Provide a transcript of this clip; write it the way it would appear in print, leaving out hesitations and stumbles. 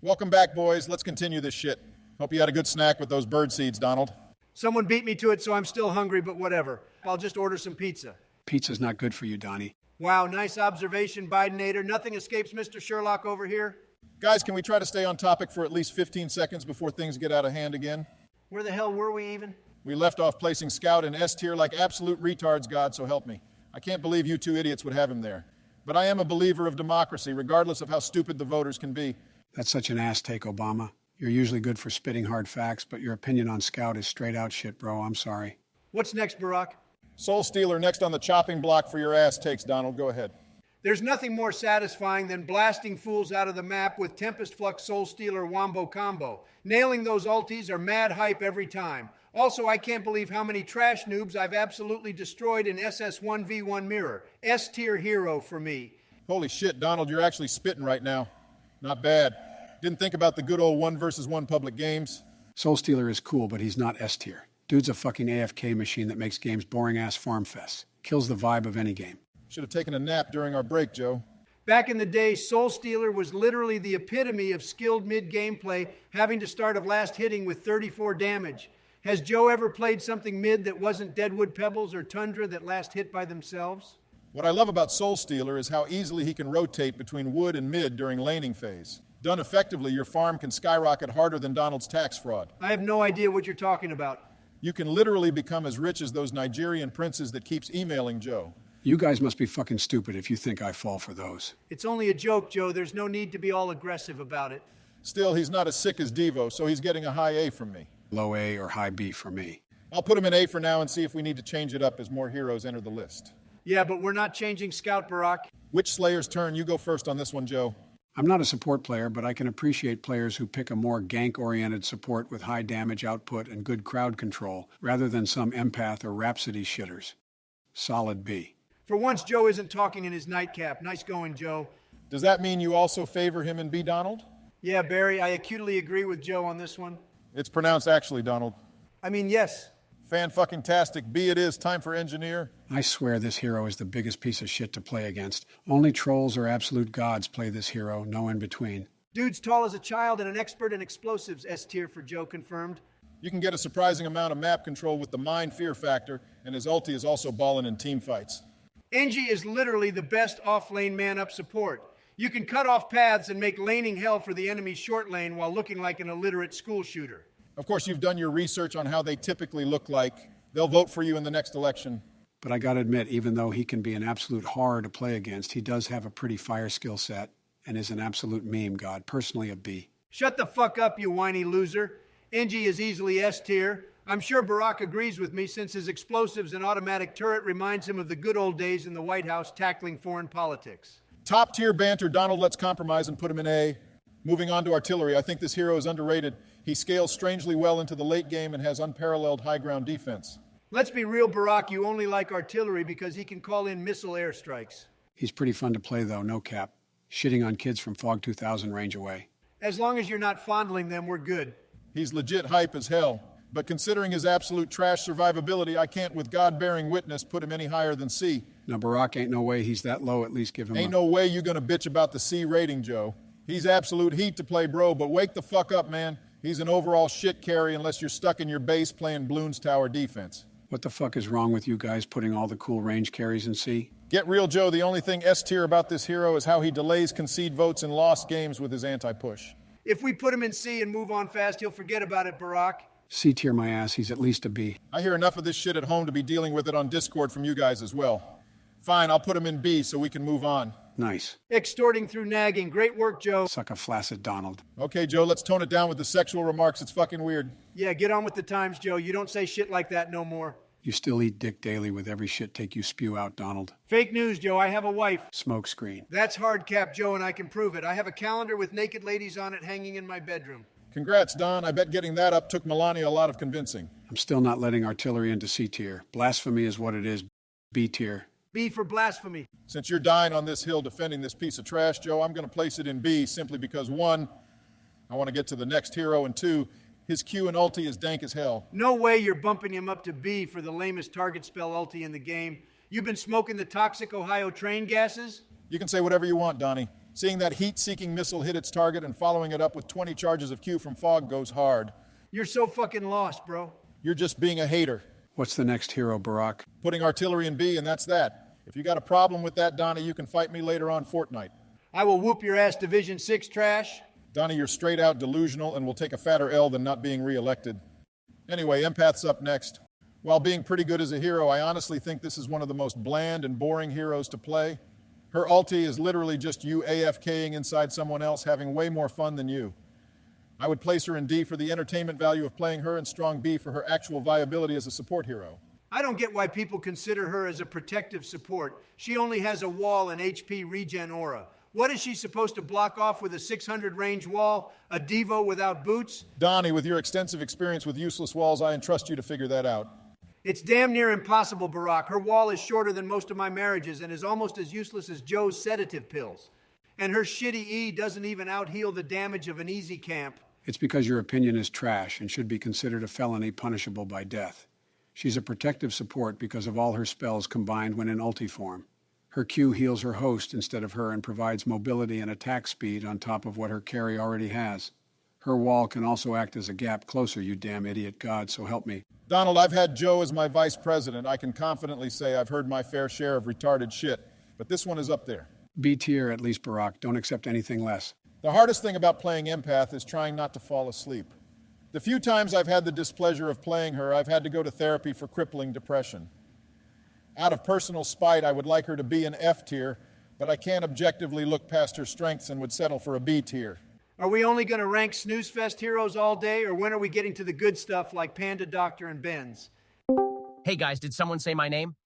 Welcome back, boys. Let's continue this shit. Hope you had a good snack with those bird seeds, Donald. Someone beat me to it, so I'm still hungry, but whatever. I'll just order some pizza. Pizza's not good for you, Donnie. Wow, nice observation, Bidenator. Nothing escapes Mr. Sherlock over here. Guys, can we try to stay on topic for at least 15 seconds before things get out of hand again? Where the hell were we even? We left off placing Scout in S tier like absolute retards, God, so help me. I can't believe you two idiots would have him there. But I am a believer of democracy, regardless of how stupid the voters can be. That's such an ass take, Obama. You're usually good for spitting hard facts, but your opinion on Scout is straight out shit, bro. I'm sorry. What's next, Barack? Soulstealer next on the chopping block for your ass takes, Donald. Go ahead. There's nothing more satisfying than blasting fools out of the map with Tempest Flux Soulstealer Wombo Combo. Nailing those ultis are mad hype every time. Also, I can't believe how many trash noobs I've absolutely destroyed in SS1v1 Mirror. S-tier hero for me. Holy shit, Donald, you're actually spitting right now. Not bad. Didn't think about the good old 1v1 public games. Soulstealer is cool, but he's not S tier. Dude's a fucking AFK machine that makes games boring-ass farm fests. Kills the vibe of any game. Should have taken a nap during our break, Joe. Back in the day, Soulstealer was literally the epitome of skilled mid-gameplay, having to start of last hitting with 34 damage. Has Joe ever played something mid that wasn't Deadwood Pebbles or Tundra that last hit by themselves? What I love about Soulstealer is how easily he can rotate between wood and mid during laning phase. Done effectively, your farm can skyrocket harder than Donald's tax fraud. I have no idea what you're talking about. You can literally become as rich as those Nigerian princes that keeps emailing Joe. You guys must be fucking stupid if you think I fall for those. It's only a joke, Joe. There's no need to be all aggressive about it. Still, he's not as sick as Devo, so he's getting a high A from me. Low A or high B for me. I'll put him in A for now and see if we need to change it up as more heroes enter the list. Yeah, but we're not changing Scout, Barack. Which Slayer's turn? You go first on this one, Joe. I'm not a support player, but I can appreciate players who pick a more gank-oriented support with high damage output and good crowd control, rather than some Empath or Rhapsody shitters. Solid B. For once, Joe isn't talking in his nightcap. Nice going, Joe. Does that mean you also favor him in B, Donald? Yeah, Barry, I acutely agree with Joe on this one. It's pronounced actually, Donald. I mean, yes. Fan-fucking-tastic. B it is. Time for engineer. I swear this hero is the biggest piece of shit to play against. Only trolls or absolute gods play this hero, no in between. Dude's tall as a child and an expert in explosives. S tier for Joe confirmed. You can get a surprising amount of map control with the Mind Fear factor, and his ulti is also ballin' in team fights. Engie is literally the best off-lane man-up support. You can cut off paths and make laning hell for the enemy's short lane while looking like an illiterate school shooter. Of course, you've done your research on how they typically look like. They'll vote for you in the next election. But I gotta admit, even though he can be an absolute horror to play against, he does have a pretty fire skill set and is an absolute meme god. Personally, a B. Shut the fuck up, you whiny loser. Engie is easily S tier. I'm sure Barack agrees with me since his explosives and automatic turret reminds him of the good old days in the White House tackling foreign politics. Top tier banter. Donald, let's compromise and put him in A. Moving on to artillery, I think this hero is underrated. He scales strangely well into the late game and has unparalleled high ground defense. Let's be real, Barack, you only like artillery because he can call in missile airstrikes. He's pretty fun to play though, no cap. Shitting on kids from Fog 2000 range away. As long as you're not fondling them, we're good. He's legit hype as hell. But considering his absolute trash survivability, I can't with God bearing witness put him any higher than C. Now Barack ain't no way he's that low, at least give him Ain't no way you gonna bitch about the C rating, Joe. He's absolute heat to play, bro, but wake the fuck up, man. He's an overall shit carry unless you're stuck in your base playing Bloons Tower defense. What the fuck is wrong with you guys putting all the cool range carries in C? Get real, Joe. The only thing S tier about this hero is how he delays concede votes in lost games with his anti-push. If we put him in C and move on fast, he'll forget about it, Barack. C tier my ass, he's at least a B. I hear enough of this shit at home to be dealing with it on Discord from you guys as well. Fine, I'll put him in B so we can move on. Nice. Extorting through nagging. Great work, Joe. Suck a flaccid Donald. Okay, Joe, let's tone it down with the sexual remarks. It's fucking weird. Yeah, get on with the times, Joe. You don't say shit like that no more. You still eat dick daily with every shit take you spew out, Donald. Fake news, Joe. I have a wife. Smoke screen. That's hard cap, Joe, and I can prove it. I have a calendar with naked ladies on it hanging in my bedroom. Congrats, Don. I bet getting that up took Melania a lot of convincing. I'm still not letting artillery into C tier. Blasphemy is what it is. B tier. B for blasphemy. Since you're dying on this hill defending this piece of trash, Joe, I'm going to place it in B simply because, one, I want to get to the next hero, and two, his Q and ulti is dank as hell. No way you're bumping him up to B for the lamest target spell ulti in the game. You've been smoking the toxic Ohio train gases? You can say whatever you want, Donnie. Seeing that heat-seeking missile hit its target and following it up with 20 charges of Q from Fog goes hard. You're so fucking lost, bro. You're just being a hater. What's the next hero, Barack? Putting artillery in B, and that's that. If you got a problem with that, Donnie, you can fight me later on Fortnite. I will whoop your ass, Division 6 trash. Donnie, you're straight out delusional and will take a fatter L than not being re-elected. Anyway, Empath's up next. While being pretty good as a hero, I honestly think this is one of the most bland and boring heroes to play. Her ulti is literally just you AFKing inside someone else, having way more fun than you. I would place her in D for the entertainment value of playing her and strong B for her actual viability as a support hero. I don't get why people consider her as a protective support. She only has a wall and HP regen aura. What is she supposed to block off with a 600 range wall? A Devo without boots? Donnie, with your extensive experience with useless walls, I entrust you to figure that out. It's damn near impossible, Barack. Her wall is shorter than most of my marriages and is almost as useless as Joe's sedative pills. And her shitty E doesn't even out-heal the damage of an easy camp. It's because your opinion is trash and should be considered a felony punishable by death. She's a protective support because of all her spells combined when in ulti form. Her Q heals her host instead of her and provides mobility and attack speed on top of what her carry already has. Her wall can also act as a gap closer, you damn idiot god, so help me. Donald, I've had Joe as my vice president. I can confidently say I've heard my fair share of retarded shit, but this one is up there. B tier at least, Barack. Don't accept anything less. The hardest thing about playing Empath is trying not to fall asleep. The few times I've had the displeasure of playing her, I've had to go to therapy for crippling depression. Out of personal spite, I would like her to be an F tier, but I can't objectively look past her strengths and would settle for a B tier. Are we only going to rank snooze fest heroes all day, or when are we getting to the good stuff like Panda Doctor and Benz? Hey guys, did someone say my name?